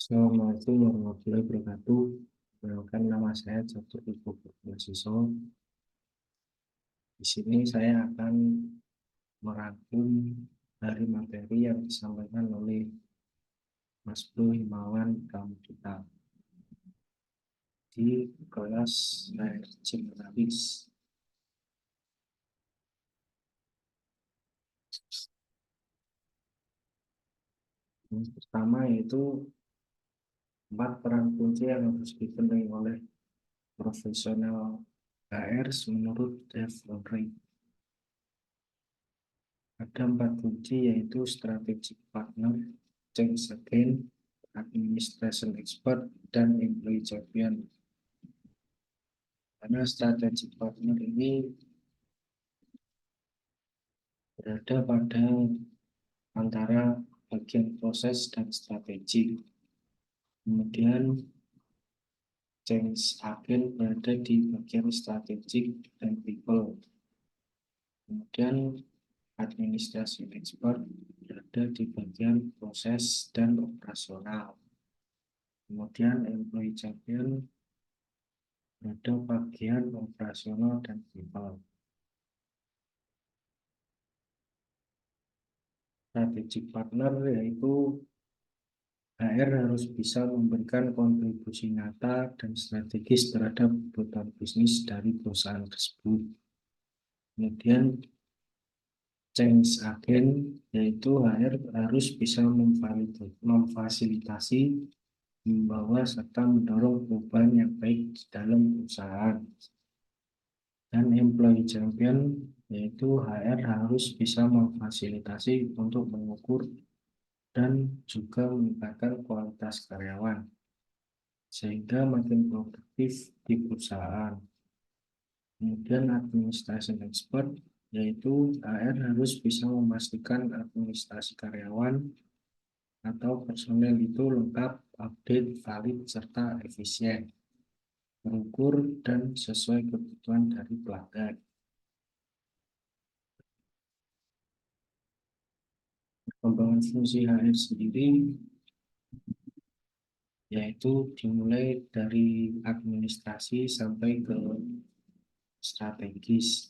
Assalamualaikum warahmatullahi wabarakatuh. Perkenalkan, nama saya Catur Ibu Mahasiswa. Di sini saya akan merangkum dari materi yang disampaikan oleh Mas Bro Himawan Pramudia di kelas generalis. Yang pertama yaitu 4 peran kunci yang harus dipenuhi oleh profesional HR menurut Dave Lowery. Ada 4 kunci yaitu strategic partner, change agent, administration expert, dan employee champion. Karena strategic partner ini berada pada antara bagian proses dan strategi. Kemudian change agent berada di bagian strategik dan people. Kemudian administrasi expert berada di bagian proses dan operasional. Kemudian employee champion berada bagian operasional dan people. Strategic partner yaitu HR harus bisa memberikan kontribusi nyata dan strategis terhadap kebutuhan bisnis dari perusahaan tersebut. Kemudian change agent yaitu HR harus bisa memfasilitasi, membawa serta mendorong perubahan yang baik di dalam perusahaan. Dan employee champion yaitu HR harus bisa memfasilitasi untuk mengukur dan juga meningkatkan kualitas karyawan sehingga makin produktif di perusahaan. Kemudian administration expert yaitu HR harus bisa memastikan administrasi karyawan atau personel itu lengkap, update, valid, serta efisien, terukur, dan sesuai kebutuhan dari pelanggan. Perkembangan fungsi HR sendiri yaitu dimulai dari administrasi sampai ke strategis.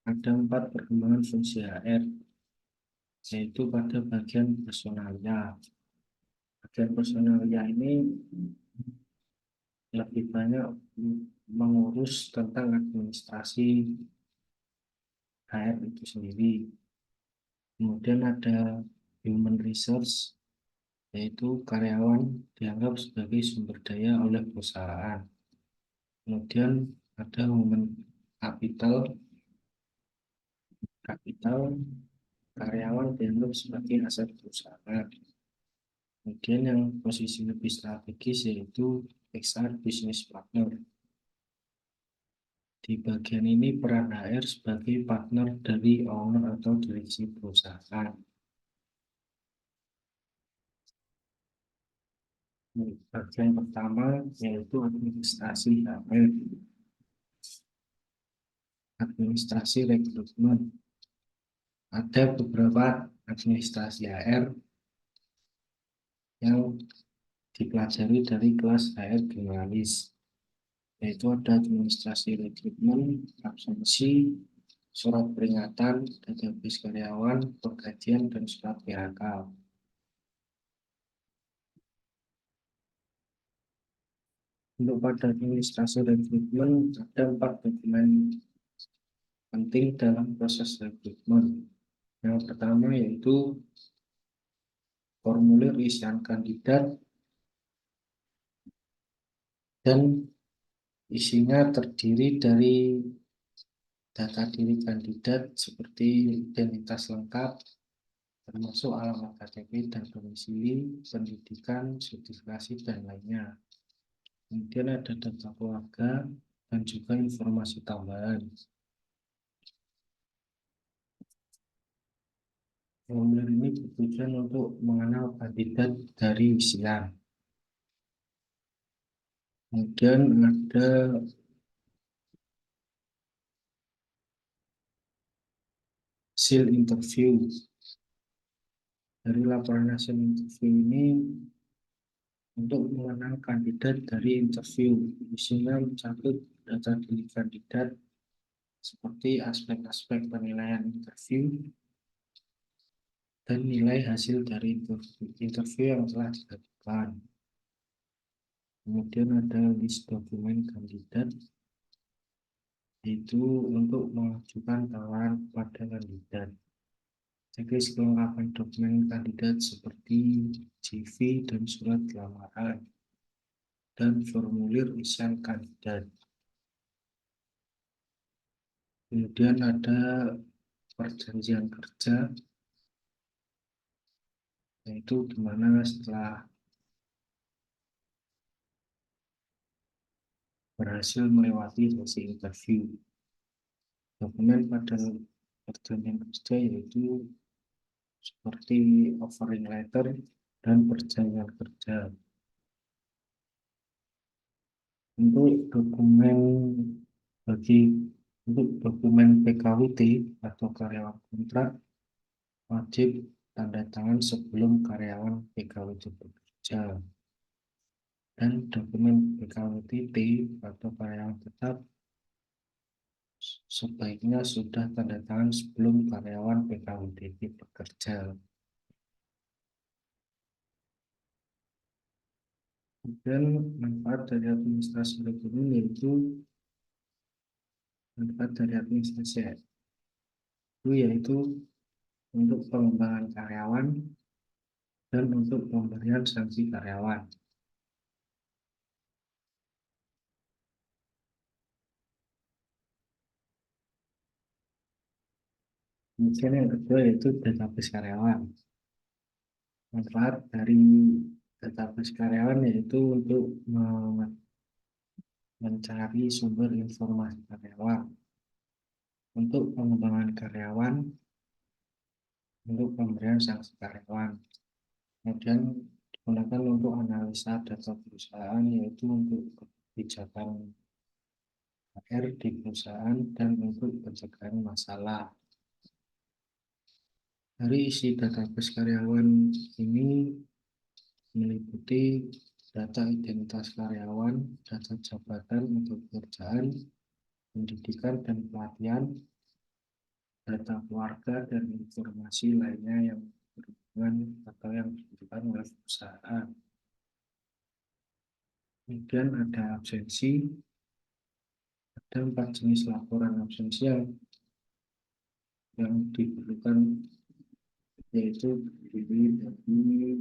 Ada 4 perkembangan fungsi HR, yaitu pada bagian personalia. Bagian personalia ini lebih banyak mengurus tentang administrasi HR itu sendiri. Kemudian ada human resource, yaitu karyawan dianggap sebagai sumber daya oleh perusahaan. Kemudian ada human capital, karyawan dianggap sebagai aset perusahaan. Kemudian yang posisi lebih strategis yaitu HR business partner. Di bagian ini peran HR sebagai partner dari owner atau direksi perusahaan. Bagian pertama yaitu administrasi HR. Administrasi rekrutmen. Ada beberapa administrasi HR yang dipelajari dari kelas HR generalis, yaitu ada administrasi rekrutmen, absensi, surat peringatan, database karyawan, pergajian, dan surat PHK. Untuk pada administrasi rekrutmen ada 4 dokumen penting dalam proses rekrutmen. Yang pertama yaitu formulir isian kandidat dan isinya terdiri dari data diri kandidat seperti identitas lengkap, termasuk alamat KTP dan domisili, pendidikan, sertifikasi, dan lainnya. Kemudian ada data keluarga dan juga informasi tambahan. Formulir ini bertujuan untuk mengenal kandidat dari isian. Kemudian ada hasil interview dari laporan hasil interview ini untuk mengenal kandidat dari interview. Isinya mencakup data diri kandidat seperti aspek-aspek penilaian interview dan nilai hasil dari interview yang telah dilakukan. Kemudian ada list dokumen kandidat, yaitu untuk mengajukan tawaran kepada kandidat. Checklist kelengkapan dokumen kandidat seperti CV dan surat lamaran dan formulir isian kandidat. Kemudian ada perjanjian kerja, yaitu di mana setelah berhasil melewati sesi interview. Dokumen pada perjanjian kerja yaitu seperti offering letter dan perjanjian kerja. Untuk dokumen PKWT atau karyawan kontrak wajib tanda tangan sebelum karyawan PKWT bekerja. Dan dokumen PKWT atau karyawan tetap sebaiknya sudah tanda tangan sebelum karyawan PKWT bekerja. Dan manfaat dari administrasi rekrutmen yaitu yaitu untuk pengembangan karyawan dan untuk pemberian sanksi karyawan. Kemudian yang kedua yaitu database karyawan. Manfaat dari database karyawan yaitu untuk mencari sumber informasi karyawan, untuk pengembangan karyawan, untuk pemberian sanksi karyawan. Kemudian digunakan untuk analisa data perusahaan, yaitu untuk kebijakan HR di perusahaan dan untuk pencegahan masalah. Dari isi database karyawan ini meliputi data identitas karyawan, data jabatan atau pekerjaan, pendidikan dan pelatihan, data keluarga, dan informasi lainnya yang berhubungan atau yang dibutuhkan oleh perusahaan. Kemudian ada absensi. Ada 4 jenis laporan absensi yang diperlukan, yaitu terdiri dari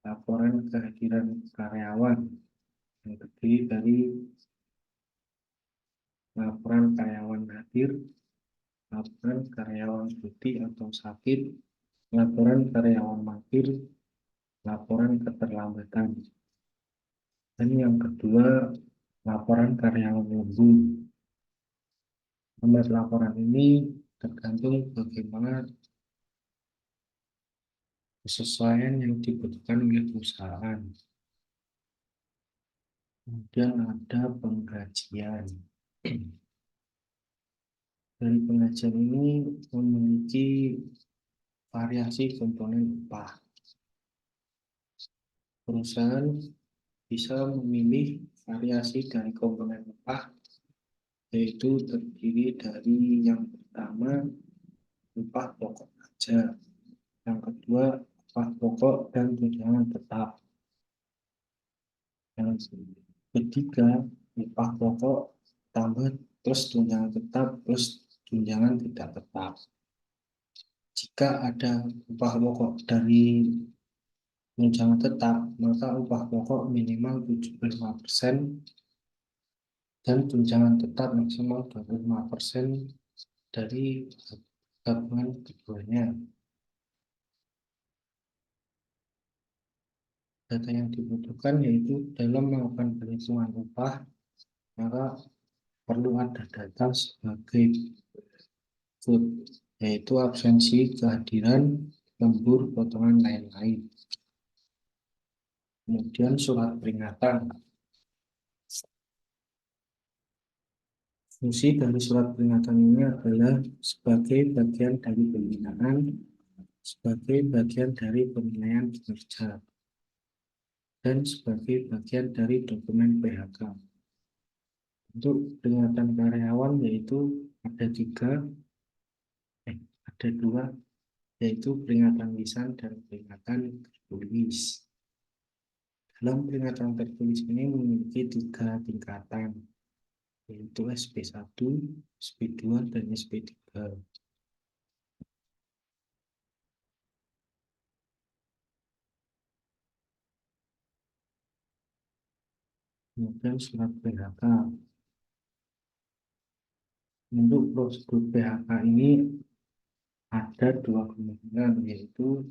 laporan kehadiran karyawan, yang terdiri dari laporan karyawan hadir, laporan karyawan cuti atau sakit, laporan karyawan mangkir, laporan keterlambatan. Dan yang kedua, laporan karyawan lembur. Nomor laporan ini tergantung bagaimana kesesuaian yang dibutuhkan oleh perusahaan. Kemudian ada penggajian. Dari penggajian ini memiliki variasi komponen upah. Perusahaan bisa memilih variasi dari komponen upah, yaitu terdiri dari yang pertama upah pokok saja, yang kedua upah pokok dan tunjangan tetap, yang ketiga upah pokok tambah plus tunjangan tetap plus tunjangan tidak tetap. Jika ada upah pokok dari tunjangan tetap, maka upah pokok minimal 75% dan tunjangan tetap maksimal 25% dari gabungan keduanya. Data yang dibutuhkan yaitu dalam melakukan perhitungan upah, maka perlu ada data sebagai food, yaitu absensi, kehadiran, lembur, potongan lain-lain. Kemudian surat peringatan. Fungsi dari surat peringatan ini adalah sebagai bagian dari pembinaan sebagai bagian dari penilaian kinerja dan sebagai bagian dari dokumen PHK. Untuk peringatan karyawan yaitu ada ada dua, yaitu peringatan lisan dan peringatan tertulis. Dalam peringatan tertulis ini memiliki 3 tingkatan, yaitu SP1, SP2, dan SP3. Kemudian surat PHK. Untuk prosedur PHK ini ada 2 kemungkinan, yaitu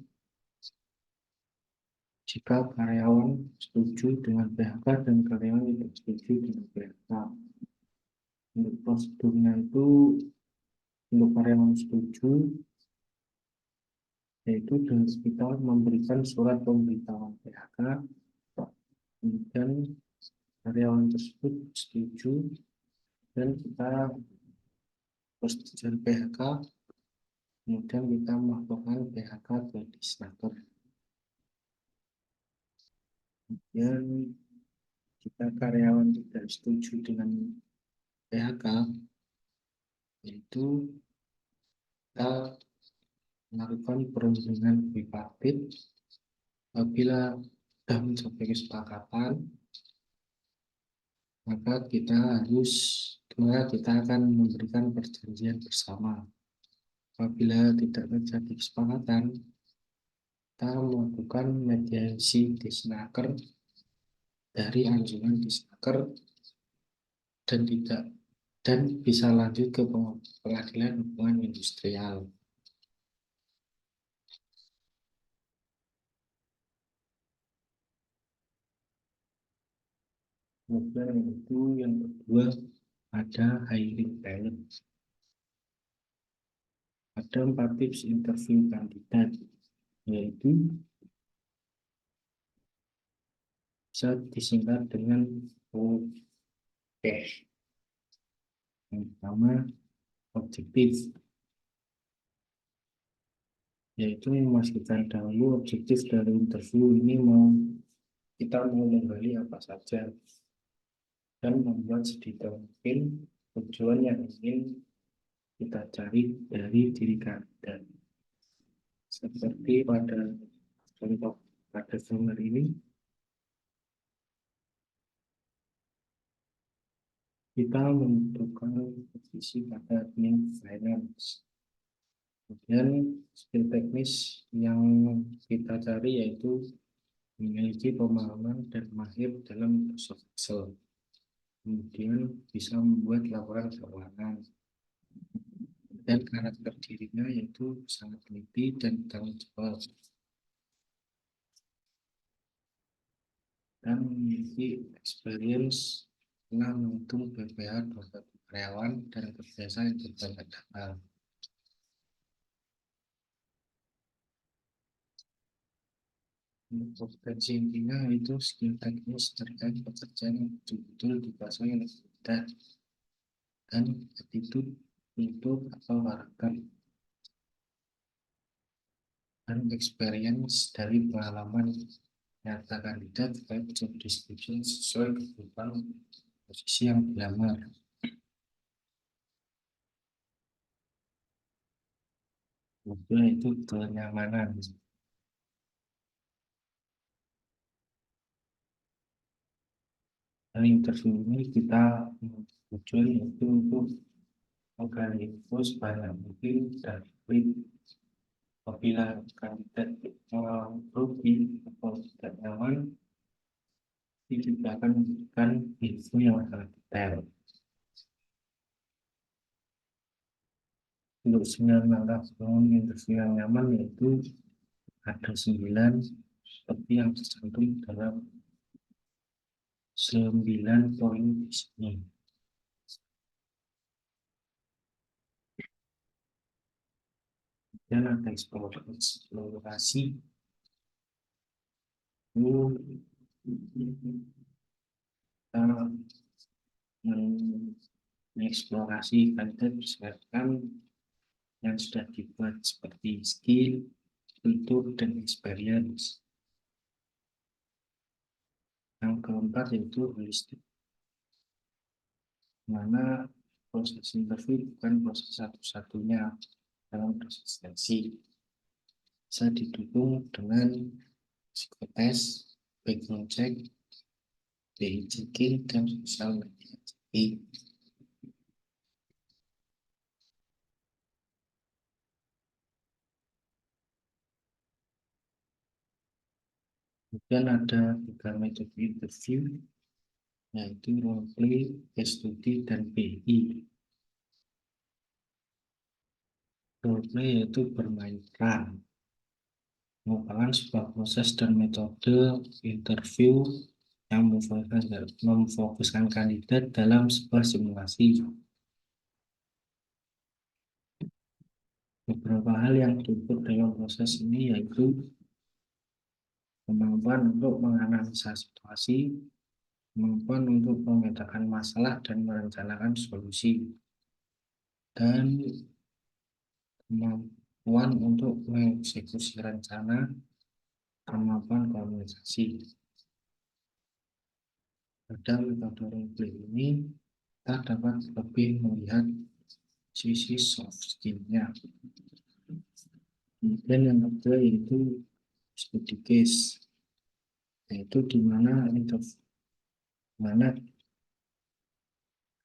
jika karyawan setuju dengan PHK dan karyawan tidak setuju dengan PHK. Untuk prosedurnya itu, untuk karyawan setuju, yaitu dengan kita memberikan surat pemberitahuan PHK, kemudian karyawan tersebut setuju, dan kita persetujuan PHK, kemudian kita melakukan PHK ke Disnaker. Kemudian jika karyawan tidak setuju dengan PHK, yaitu kita melakukan perundingan bipartit. Apabila sudah mencapai kesepakatan, maka kita akan memberikan perjanjian bersama. Apabila tidak terjadi kesepakatan, kita melakukan mediasi Disnaker dari anjuran Disnaker dan bisa lanjut ke pengadilan hubungan industrial. Kemudian itu yang kedua ada hiring talent. Ada 4 tips interview kandidat, yaitu bisa disingkat dengan OPEH. Yang pertama, objektif, yaitu memastikan dahulu objektif dari interview ini kita mau menggali apa saja, dan membuat sedetail mungkin tujuan yang ingin kita cari dari diri kandidat. Seperti pada contoh pada gambar ini, kita membutuhkan posisi pada admin finance. Kemudian skill teknis yang kita cari yaitu memiliki pemahaman dan mahir dalam Microsoft Excel. Kemudian bisa membuat laporan keuangan. Dan karakter dirinya yaitu sangat teliti dan tanggung jawab. Dan memiliki experience pernah menghitung BPH 21 karyawan dan terbiasa yang berbanyak data. Kompetensi intinya itu skill teknis terkait pekerjaan yang betul-betul dikuasai oleh kandidat, dan attitude untuk atau karakter, dan experience dari pengalaman nyata kandidat terkait job description sesuai kebutuhan posisi yang dilamar. Kemudian itu kenyamanan. Dari interview ini kita tujuan yaitu untuk menggali info sebanyak mungkin dan apabila kandidat rugi atau tidak nyaman, kita akan memberikan info yang sangat detail. Untuk 9 langkah membangun interview yang nyaman yaitu ada 9 seperti yang tercantum dalam 9 poin di sini. Dan ada eksplorasi. Kita mengeksplorasi kandidat berdasarkan yang sudah dibuat seperti skill, kultur, dan experience. Yang keempat yaitu holistik, mana proses interview bukan proses satu-satunya dalam proses seleksi. Bisa didukung dengan psikotes, background check, DI checking, dan social media checking. Kemudian ada 3 metode interview, yaitu role play, case study, dan PI. Role play yaitu bermain peran, merupakan sebuah proses dan metode interview yang memfokuskan kandidat dalam sebuah simulasi. Beberapa hal yang diukur dalam proses ini yaitu kemampuan untuk menganalisa situasi, kemampuan untuk memetakan masalah dan merencanakan solusi, dan kemampuan untuk mengeksekusi rencana, kemampuan komunikasi. Pada metode role play ini, kita dapat lebih melihat sisi soft skill-nya. Kemudian yang kedua yaitu study case, yaitu di mana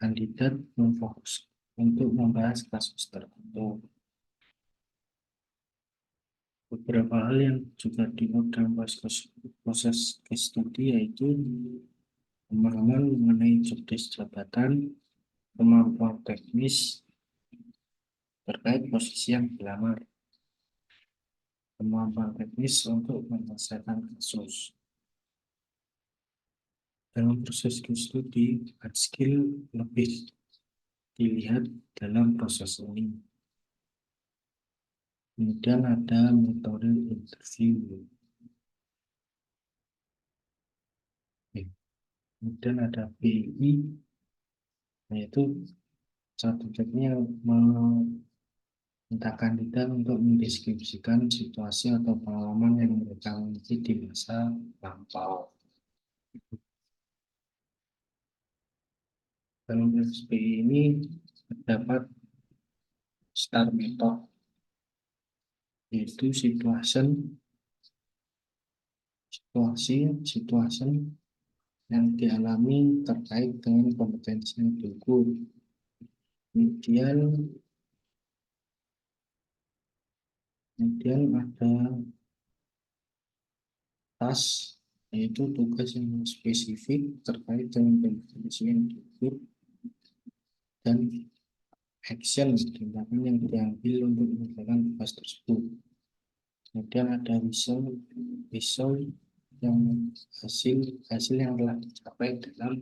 kandidat memfokus untuk membahas kasus tertentu. Beberapa hal yang juga diukur dalam proses case study yaitu pemahaman mengenai job desk jabatan, kemampuan teknis terkait posisi yang dilamar, kemampuan teknis untuk menyelesaikan kasus. Dalam proses case study, hard skill lebih dilihat dalam proses ini. Kemudian ada metode interview. Kemudian ada BI, yaitu satu teknik meminta kandidat untuk mendeskripsikan situasi atau pengalaman yang mereka miliki di masa lampau. Dalam proses BI ini terdapat STAR method, yaitu situation yang dialami terkait dengan kompetensi yang diukur. Kemudian ada task, yaitu tugas yang spesifik terkait dengan kompetensi yang diukur, dan action, tindakan yang diambil untuk mengerjakan tugas tersebut. Kemudian ada result yang hasil yang telah dicapai dalam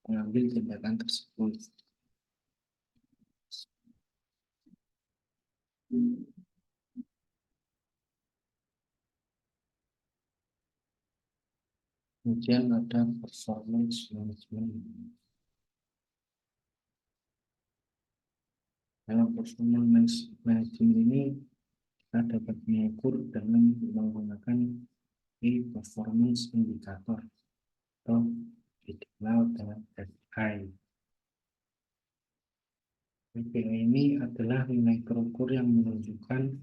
mengambil tindakan tersebut. Kemudian ada performance management. Dalam performance management ini kita dapat mengukur dengan menggunakan performance indicator atau dikenal dengan KPI. KPI ini adalah nilai terukur yang menunjukkan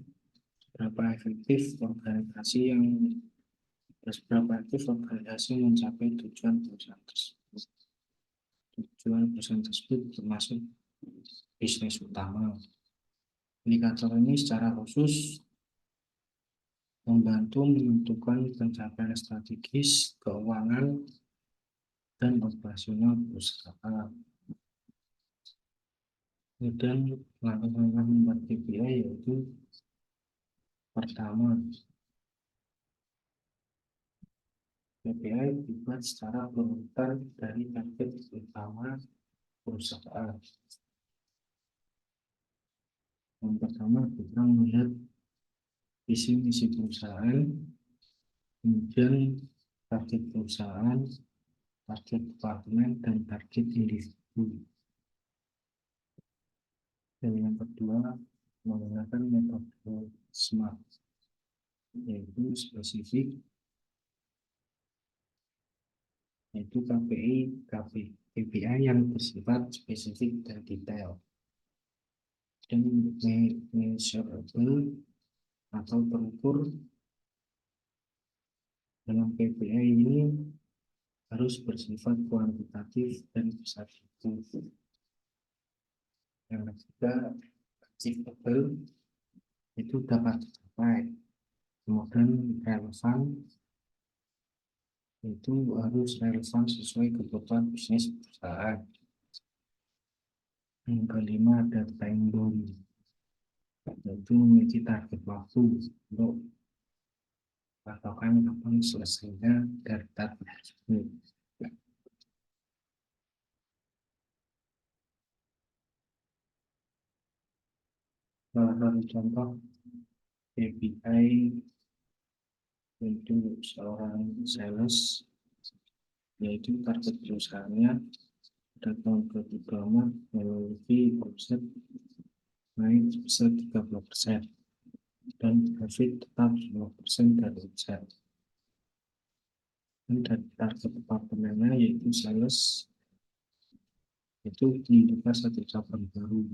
seberapa efektif organisasi mencapai tujuan perusahaan tersebut. Tujuan perusahaan tersebut termasuk bisnis utama. Indikator ini secara khusus membantu menentukan pencapaian strategis, keuangan, dan operasional perusahaan. Kemudian langkah-langkah membuat KPI yaitu pertama, KPI dibuat secara berurutan dari target utama perusahaan. Yang pertama, kita melihat visi misi perusahaan, kemudian target perusahaan, target departemen, dan target individu. Dan yang kedua, menggunakan metode SMART. yaitu spesifik, yaitu KPI yang bersifat spesifik dan detail, dan measurable atau terukur. Dalam KPI ini harus bersifat kuantitatif dan bisa diukur. Yang ketiga, achievable, itu dapat dicapai. Kemudian relevan, itu harus relevan sesuai kebutuhan bisnis perusahaan. Yang kelima, ada time bound, yaitu memiliki target waktu untuk patokan kapan selesainya dari target tersebut. Salah satu contoh KPI untuk seorang sales, yaitu target perusahaannya pada tahun pertama memiliki omset naik sebesar 30% dan profit tetap 5% dari omset. Dan dari target departemennya yaitu sales, itu dibuka satu cabang baru.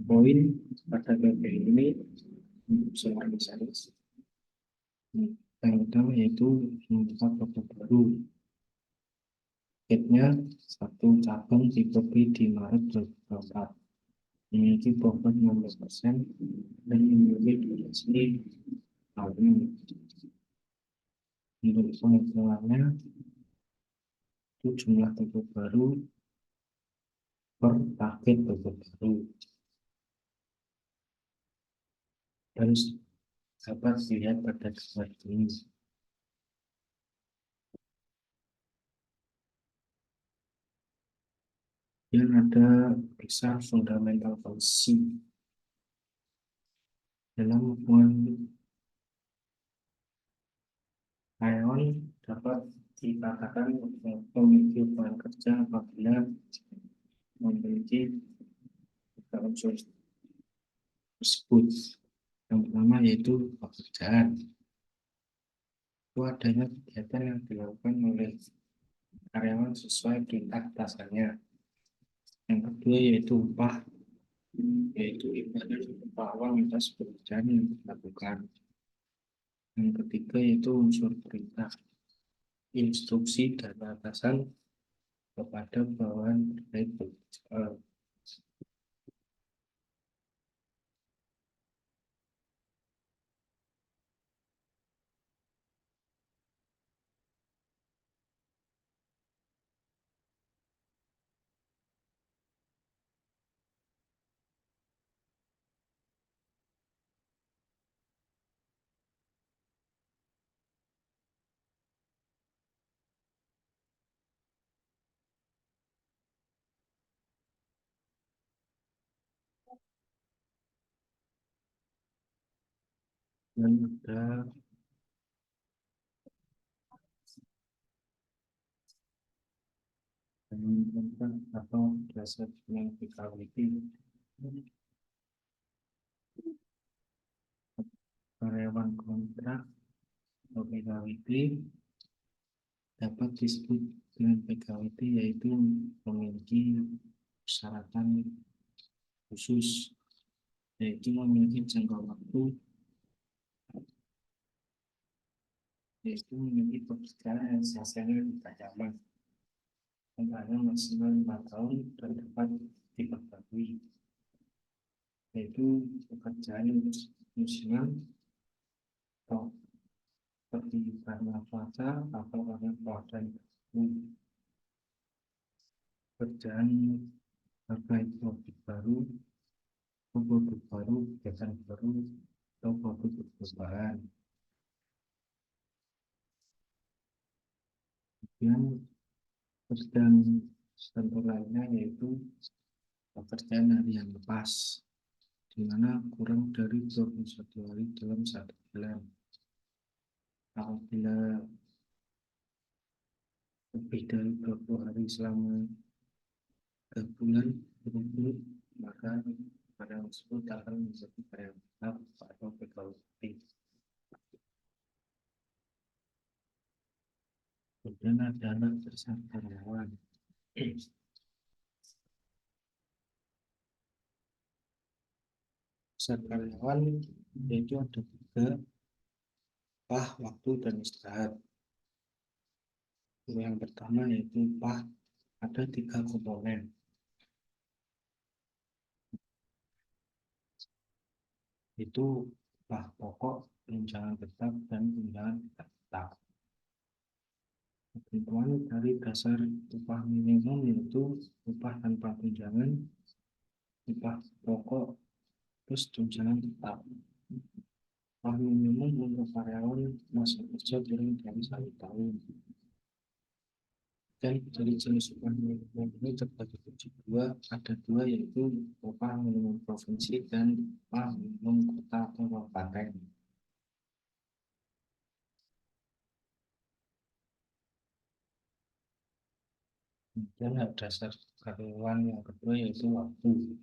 Poin pada KPI ini seorang sales yang utama yaitu membuka produk baru. Targetnya satu cabang dibuka di Maret 2024, memiliki bobot 16% dan memiliki durasi tahun ini. Untuk penghitungannya, itu jumlah toko baru per target toko baru. Dan dapat dilihat pada gambar ini. Yang ada besar fundamental policy dalam hubungan karyawan dapat dikatakan memiliki hubungan kerja apabila memiliki tiga unsur tersebut. Yang pertama yaitu pekerjaan. Itu adanya kegiatan yang dilakukan oleh karyawan sesuai perintah atasannya. Yang kedua yaitu upah, yaitu ibadah upah uang atas pekerjaan yang dilakukan. Yang ketiga yaitu unsur perintah, instruksi dan atasan kepada bawahan terkait pekerjaan. Dan ada tentang atau dasar yang equality, karyawan kontrak atau PKWT dapat disebut dengan PKWT, yaitu memiliki persyaratan khusus, yaitu memiliki jangka waktu, yaitu memiliki pekerjaan yang selesainya tidak nyaman, antara maksimal 5 tahun dan dapat diperbarui, yaitu pekerjaan musiman atau seperti karena cuaca atau karena keadaan pekerjaan terkait produk baru, kegiatan baru, atau produk perusahaan. Kemudian pekerjaan contoh lainnya yaitu pekerjaan harian lepas, di mana kurang dari 21 hari dalam satu bulan. Apabila lebih dari 20 hari selama 3 bulan berturut-turut, maka karyawan tersebut akan menjadi karyawan tetap atau pegawai tetap. Kemudian ada anak bersama karyawan. Besar karyawan yaitu ada tiga, upah, waktu, dan istirahat. Yang pertama yaitu upah, ada tiga komponen. Itu upah pokok, tunjangan tetap, dan tunjangan tidak tetap. Ketentuan dari dasar upah minimum yaitu upah tanpa tunjangan, upah pokok, terus tunjangan tetap. Upah minimum untuk karyawan masa kerja kurang dari 1 tahun. Dan dari jenis upah minimum ini terbagi menjadi dua, ada dua yaitu upah minimum provinsi dan upah minimum kota atau kabupaten. Kemudian ada dasar karyawan yang kedua yaitu waktu.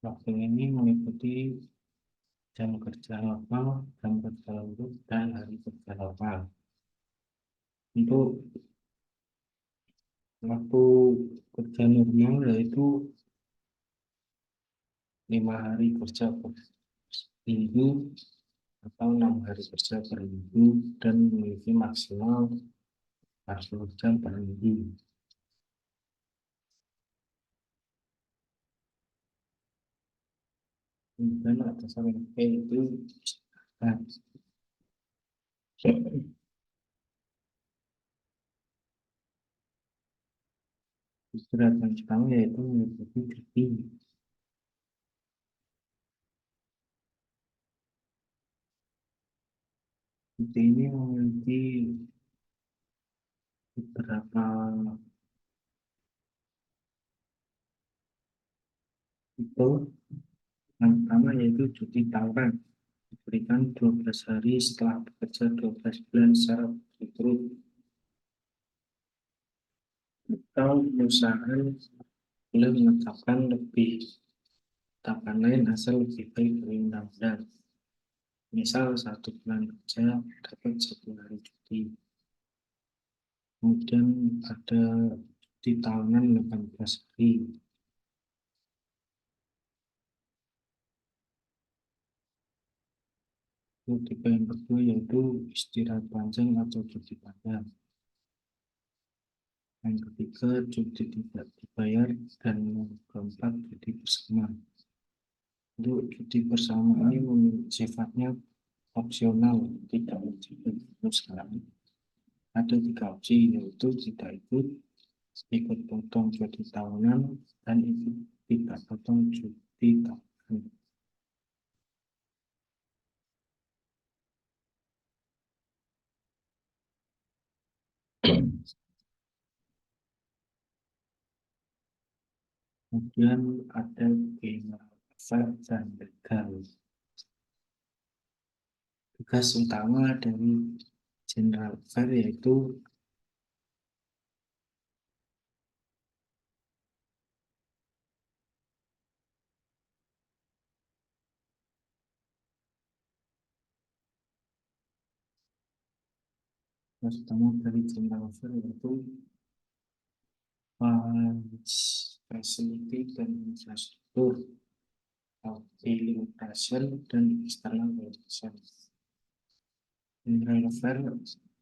Waktu ini meliputi jam kerja normal, jam kerja lembur, dan hari kerja normal. Untuk waktu kerja normal yaitu 5 hari kerja per minggu atau 6 hari kerja per minggu dan memiliki maksimal 40 jam per minggu. Kemudian ada sampai itu istirahat yang pertama yaitu meliputi cuti. Cuti ini memiliki beberapa tipe. Yang pertama yaitu cuti tahunan, diberikan 12 hari setelah bekerja 12 bulan secara berturut-turut. Atau perusahaan boleh menetapkan lebih tahapan lain asal lebih baik dari undang-undang. Misal 1 bulan kerja dapat 1 hari cuti. Kemudian ada cuti tahunan 18 hari. Tipe yang kedua yaitu istirahat panjang atau cuti panjang. Yang ketiga cuti tidak dibayar, dan yang keempat cuti bersama. Untuk cuti bersama ini sifatnya opsional, tidak wajib diharuskan. Ada 3 opsi yaitu tidak ikut potong cuti tahunan, dan ikut tidak potong cuti tahunan. Kemudian ada general affair dan legal. Tugas utama dari general affair yaitu tugas utama dari general affair yaitu facility dan infrastruktur, daily operation, dan external operation. General affair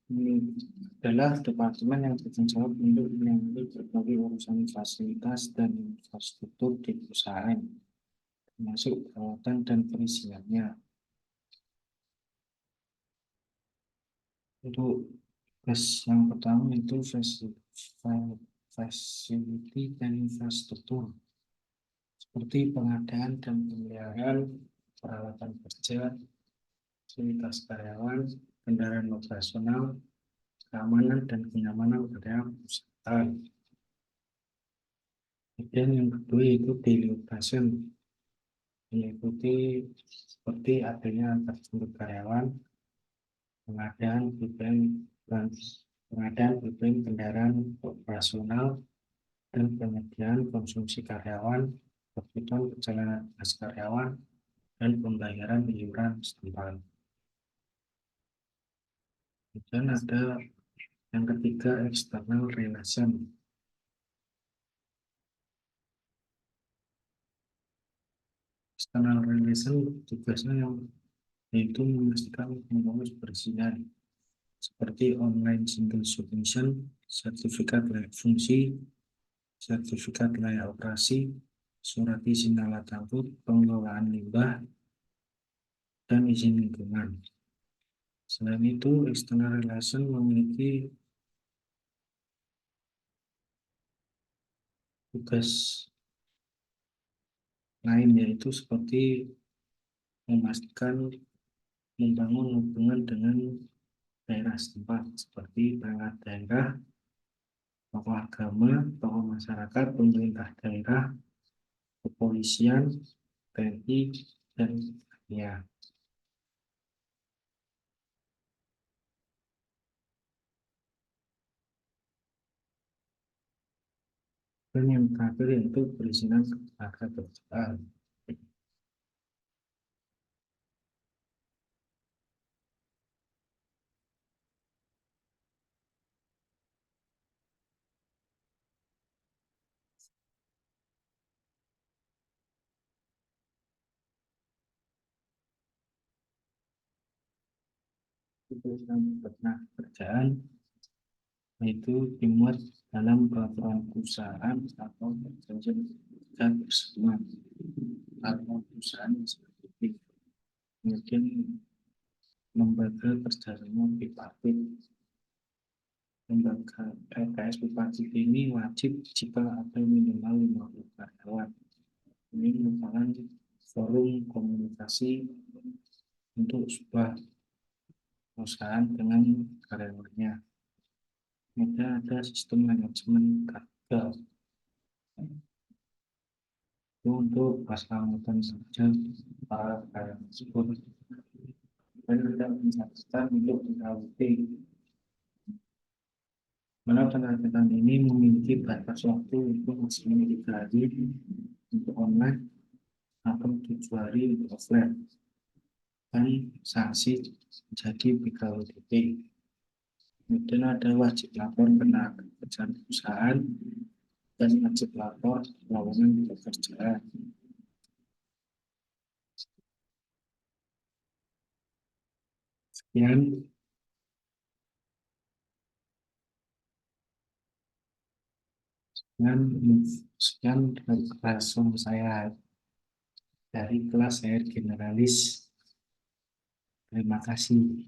ini adalah departemen yang bertanggung jawab untuk menangani berbagai urusan fasilitas dan infrastruktur di perusahaan, termasuk perawatan dan perizinannya. Untuk tugas yang pertama itu facility dan infrastruktur, seperti pengadaan dan pemeliharaan peralatan kerja, fasilitas karyawan, kendaraan operasional, keamanan dan kenyamanan karyawan perusahaan. Kemudian yang kedua itu daily operation, meliputi seperti adanya terjemput karyawan, pengadaan BBM kendaraan operasional, dan penyediaan konsumsi karyawan, kebutuhan perjalanan dinas karyawan, dan pembayaran iuran setempat. Kemudian ada yang ketiga, external relation. External relation tugasnya yaitu memastikan mengurus perizinan seperti online single submission, sertifikat layak fungsi, sertifikat layak operasi, surat izin alat angkut, pengelolaan limbah, dan izin lingkungan. Selain itu, external relation memiliki tugas lain, yaitu seperti memastikan membangun hubungan dengan daerah setempat seperti perangkat daerah, tokoh agama, tokoh masyarakat, pemerintah daerah, kepolisian, TNI, dan ya. Dan yang terakhir yaitu perizinan ketenagakerjaan. Perizinan ketenagakerjaan yaitu dimuat dalam peraturan perusahaan atau perjanjian kerja bersama atau perusahaan seperti mungkin lembaga kerjasama bipartit. Lembaga LKS bipartit ini wajib jika ada minimal 50 karyawan. Ini merupakan forum komunikasi untuk sebuah perusahaan dengan karyawannya. Kemudian ada sistem manajemen kerja. Itu untuk keselamatan kerja para karyawan tersebut. Dan ada pencatatan untuk PKWT. Mana penerbitan ini memiliki batas waktu untuk maksimal 3 hari untuk online atau 7 hari untuk offline, dan sanksi jadi PKWT. Kemudian ada wajib lapor ketenaga kerjaan perusahaan dan wajib lapor lowongan pekerjaan. Sekian sekian langsung saya dari kelas air generalis. Terima kasih.